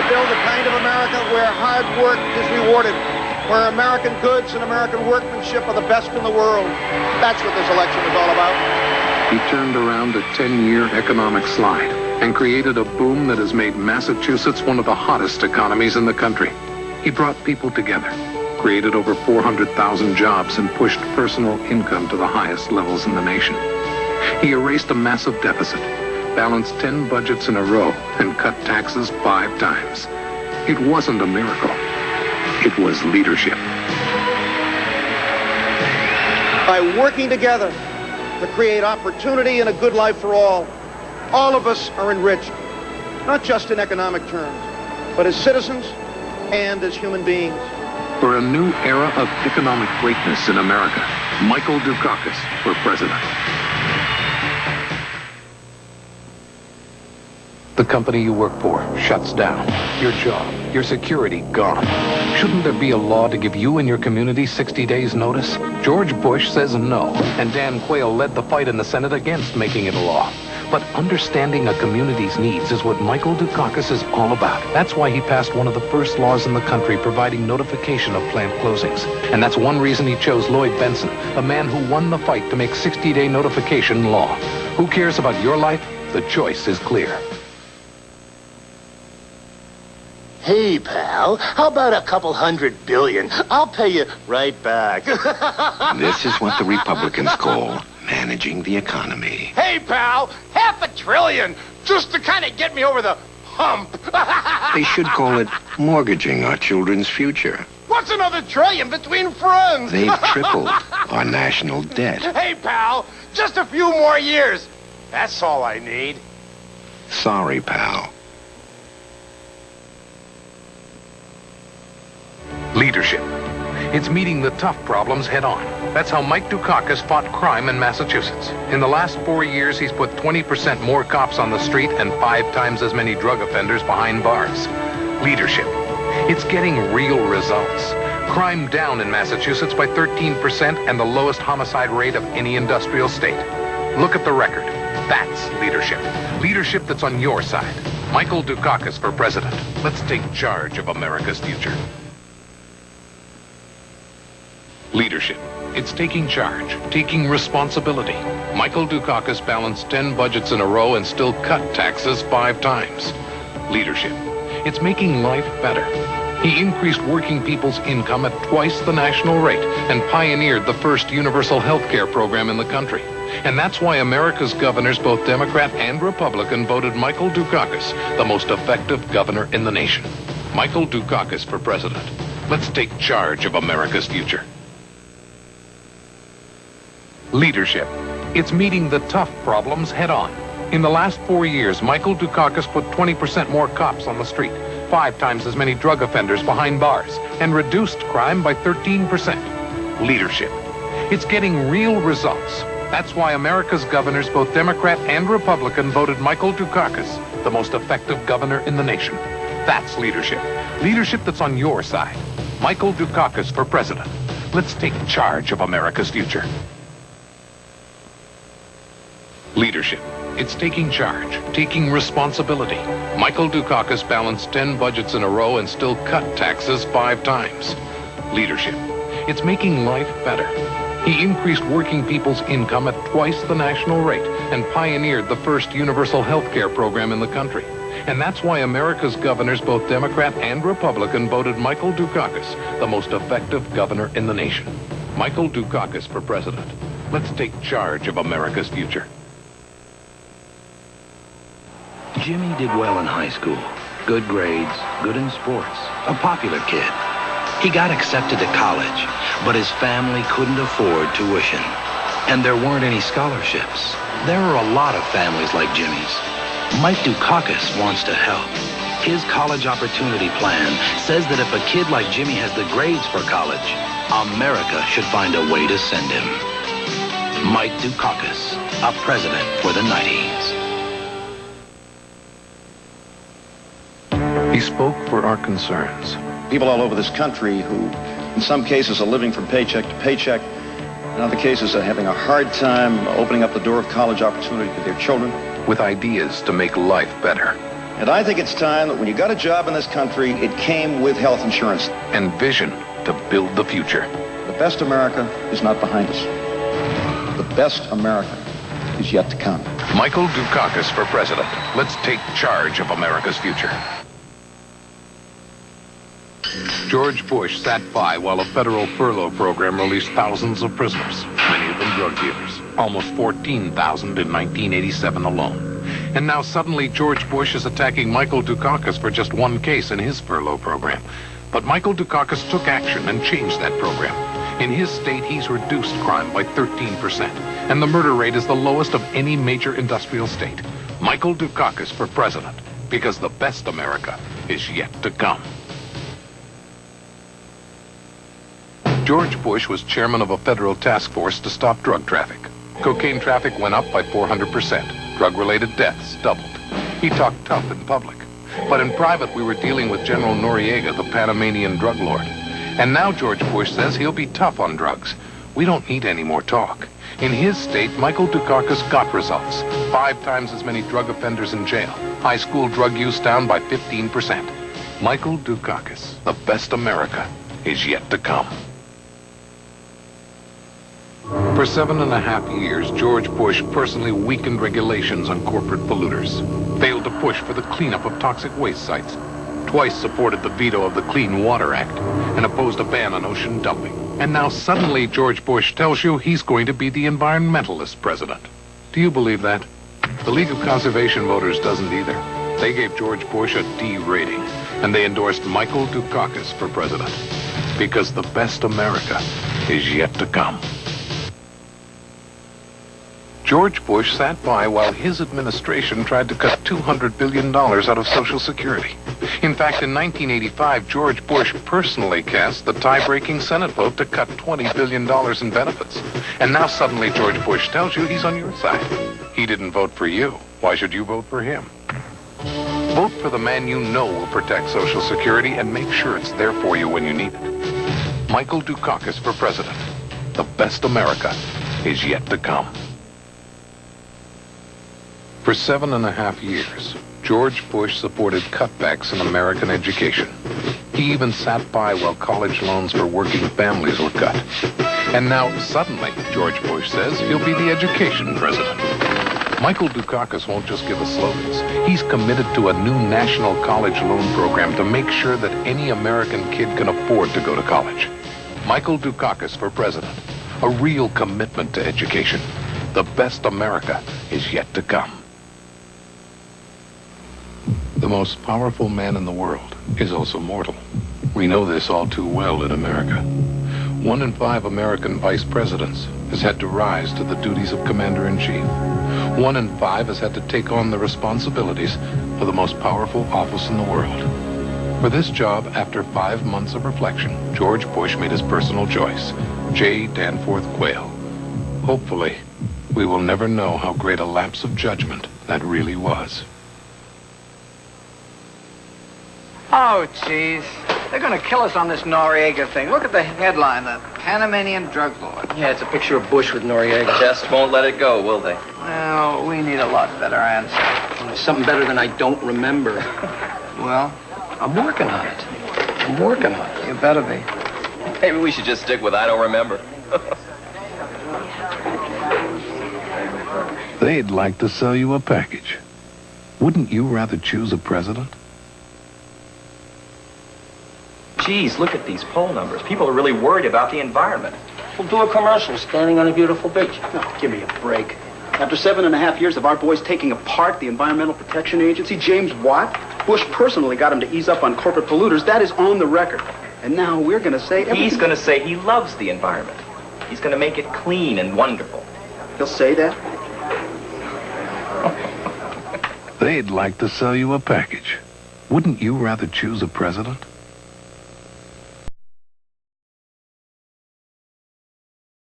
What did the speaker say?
build a kind of America where hard work is rewarded, where American goods and American workmanship are the best in the world. That's what this election is all about. He turned around a 10-year economic slide and created a boom that has made Massachusetts one of the hottest economies in the country. He brought people together, created over 400,000 jobs, and pushed personal income to the highest levels in the nation. He erased a massive deficit, balanced 10 budgets in a row, and cut taxes 5 times. It wasn't a miracle. It was leadership. By working together to create opportunity and a good life for all of us are enriched, not just in economic terms, but as citizens and as human beings. For a new era of economic greatness in America, Michael Dukakis for president. The company you work for shuts down. Your job, your security gone. Shouldn't there be a law to give you and your community 60 days notice? George Bush says no, and Dan Quayle led the fight in the Senate against making it a law. But understanding a community's needs is what Michael Dukakis is all about. That's why he passed one of the first laws in the country providing notification of plant closings. And that's one reason he chose Lloyd Bentsen, a man who won the fight to make 60-day notification law. Who cares about your life? The choice is clear. Hey, pal, how about a couple $100 billion? I'll pay you right back. This is what the Republicans call managing the economy. Hey, pal, $500 billion, just to kind of get me over the hump. They should call it mortgaging our children's future. What's another trillion between friends? They've tripled our national debt. Hey, pal, just a few more years. That's all I need. Sorry, pal. Leadership. It's meeting the tough problems head on. That's how Mike Dukakis fought crime in Massachusetts. In the last 4 years, he's put 20% more cops on the street and 5 times as many drug offenders behind bars. Leadership. It's getting real results. Crime down in Massachusetts by 13% and the lowest homicide rate of any industrial state. Look at the record. That's leadership. Leadership that's on your side. Michael Dukakis for president. Let's take charge of America's future. Leadership. It's taking charge, taking responsibility. Michael Dukakis balanced 10 budgets in a row and still cut taxes 5 times. Leadership. It's making life better. He increased working people's income at twice the national rate and pioneered the first universal health care program in the country. And that's why America's governors, both Democrat and Republican, voted Michael Dukakis the most effective governor in the nation. Michael Dukakis for president. Let's take charge of America's future. Leadership. It's meeting the tough problems head on. In the last 4 years, Michael Dukakis put 20% more cops on the street, 5 times as many drug offenders behind bars, and reduced crime by 13%. Leadership. It's getting real results. That's why America's governors, both Democrat and Republican, voted Michael Dukakis the most effective governor in the nation. That's leadership. Leadership that's on your side. Michael Dukakis for president. Let's take charge of America's future. Leadership. It's taking charge, taking responsibility. Michael Dukakis balanced 10 budgets in a row and still cut taxes 5 times. Leadership. It's making life better. He increased working people's income at twice the national rate and pioneered the first universal health care program in the country. And that's why America's governors, both Democrat and Republican, voted Michael Dukakis the most effective governor in the nation. Michael Dukakis for president. Let's take charge of America's future. Jimmy did well in high school. Good grades, good in sports, a popular kid. He got accepted to college, but his family couldn't afford tuition. And there weren't any scholarships. There are a lot of families like Jimmy's. Mike Dukakis wants to help. His college opportunity plan says that if a kid like Jimmy has the grades for college, America should find a way to send him. Mike Dukakis, a president for the 90s. He spoke for our concerns. People all over this country who, in some cases, are living from paycheck to paycheck. In other cases, are having a hard time opening up the door of college opportunity to their children. With ideas to make life better. And I think it's time that when you got a job in this country, it came with health insurance. And vision to build the future. The best America is not behind us. The best America is yet to come. Michael Dukakis for president. Let's take charge of America's future. George Bush sat by while a federal furlough program released thousands of prisoners, many of them drug dealers. Almost 14,000 in 1987 alone. And now suddenly George Bush is attacking Michael Dukakis for just one case in his furlough program. But Michael Dukakis took action and changed that program. In his state, he's reduced crime by 13%, and the murder rate is the lowest of any major industrial state. Michael Dukakis for president, because the best America is yet to come. George Bush was chairman of a federal task force to stop drug traffic. Cocaine traffic went up by 400%. Drug-related deaths doubled. He talked tough in public. But in private, we were dealing with General Noriega, the Panamanian drug lord. And now George Bush says he'll be tough on drugs. We don't need any more talk. In his state, Michael Dukakis got results. 5 times as many drug offenders in jail. High school drug use down by 15%. Michael Dukakis, the best America is yet to come. For 7.5 years, George Bush personally weakened regulations on corporate polluters, failed to push for the cleanup of toxic waste sites, twice supported the veto of the Clean Water Act, and opposed a ban on ocean dumping. And now suddenly George Bush tells you he's going to be the environmentalist president. Do you believe that? The League of Conservation Voters doesn't either. They gave George Bush a D rating, and they endorsed Michael Dukakis for president, because the best America is yet to come. George Bush sat by while his administration tried to cut $200 billion out of Social Security. In fact, in 1985, George Bush personally cast the tie-breaking Senate vote to cut $20 billion in benefits. And now suddenly George Bush tells you he's on your side. He didn't vote for you. Why should you vote for him? Vote for the man you know will protect Social Security and make sure it's there for you when you need it. Michael Dukakis for president. The best America is yet to come. For 7.5 years, George Bush supported cutbacks in American education. He even sat by while college loans for working families were cut. And now, suddenly, George Bush says he'll be the education president. Michael Dukakis won't just give us slogans. He's committed to a new national college loan program to make sure that any American kid can afford to go to college. Michael Dukakis for president. A real commitment to education. The best America is yet to come. The most powerful man in the world is also mortal. We know this all too well in America. 1 in 5 American vice presidents has had to rise to the duties of commander-in-chief. 1 in 5 has had to take on the responsibilities of the most powerful office in the world. For this job, after 5 months of reflection, George Bush made his personal choice, J. Danforth Quayle. Hopefully, we will never know how great a lapse of judgment that really was. Oh, jeez. They're going to kill us on this Noriega thing. Look at the headline, the Panamanian drug lord. Yeah, it's a picture of Bush with Noriega. Just won't let it go, will they? Well, we need a lot better answer. Well, something better than I don't remember. Well, I'm working on it. I'm working on it. you better be. Maybe we should just stick with I don't remember. They'd like to sell you a package. Wouldn't you rather choose a president? Geez, look at these poll numbers. People are really worried about the environment. We'll do a commercial standing on a beautiful beach. Oh, give me a break. After 7.5 years of our boys taking apart the Environmental Protection Agency, James Watt, Bush personally got him to ease up on corporate polluters. That is on the record. And now we're going to say everything... He's going to say he loves the environment. He's going to make it clean and wonderful. He'll say that? They'd like to sell you a package. Wouldn't you rather choose a president?